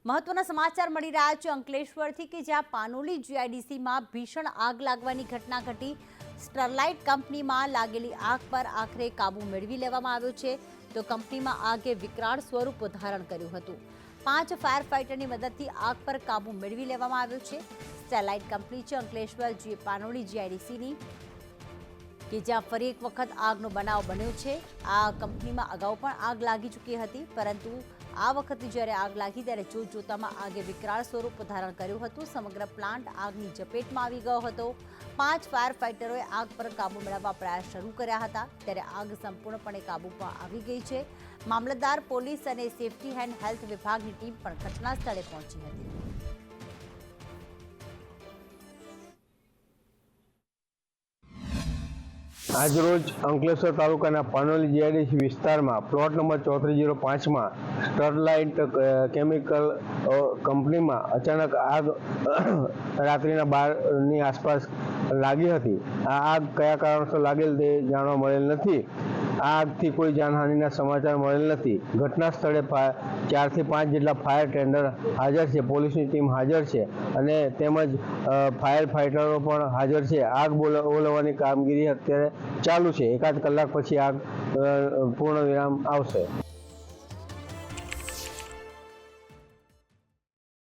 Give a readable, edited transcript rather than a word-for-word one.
મહત્વના સમાચાર મળી રહ્યા છે અંકલેશ્વરથી કે જ્યાં પાનોલી જીઆઈડીસીમાં ભીષણ આગ લાગવાની ઘટના ઘટી। સ્ટરલાઇટ કંપનીમાં લાગેલી આગ પર આખરે કાબુ મેળવી લેવામાં આવ્યો છે, તો કંપનીમાં આગે વિકરાળ સ્વરૂપ ધારણ કર્યું હતું। 5 ફાયર ફાઇટરની મદદથી આગ પર કાબુ મેળવી લેવામાં આવ્યો છે। સ્ટરલાઇટ કંપની છે અંકલેશ્વર પાનોલી જીઆઈડીસીની કે જ્યાં ફરી એક વખત આગનો બનાવ બન્યો છે। આ કંપનીમાં અગાઉ પણ આગ લાગી ચૂકી હતી, પરંતુ આ વખતે જ્યારે આગ લાગી ત્યારે જોતજોતામાં આગે વિકરાળ સ્વરૂપ ધારણ કર્યું હતું। સમગ્ર પ્લાન્ટ આગની ઝપેટમાં આવી ગયો હતો। 5 ફાયર ફાઇટરોએ આગ પર કાબુ મેળવવા પ્રયાસ શરૂ કર્યા હતા, ત્યારે આગ સંપૂર્ણપણે કાબૂમાં આવી ગઈ છે। મામલતદાર, પોલીસ અને સેફટી એન્ડ હેલ્થ વિભાગની ટીમ પણ ઘટના સ્થળે પહોંચી હતી। આજરોજ અંકલેશ્વર તાલુકાના પાનોલી જીઆઈડીસી વિસ્તારમાં પ્લોટ નંબર 3405માં સ્ટરલાઇટ કેમિકલ કંપનીમાં અચાનક આગ રાત્રિના 12ની આસપાસ લાગી હતી। આ આગ કયા કારણસર લાગેલ તે જાણવા મળેલ નથી। આ આગથી કોઈ જાનહાનિના સમાચાર મળેલ નથી। ઘટના સ્થળે 4 થી 5 જેટલા ફાયર ટેન્ડર હાજર છે, પોલીસની ટીમ હાજર છે અને તેમજ ફાયર ફાઇટરો પણ હાજર છે। આગ ઓલવવાની કામગીરી અત્યારે ચાલુ છે। એકાદ કલાક પછી આગ પૂર્ણ વિરામ આવશે।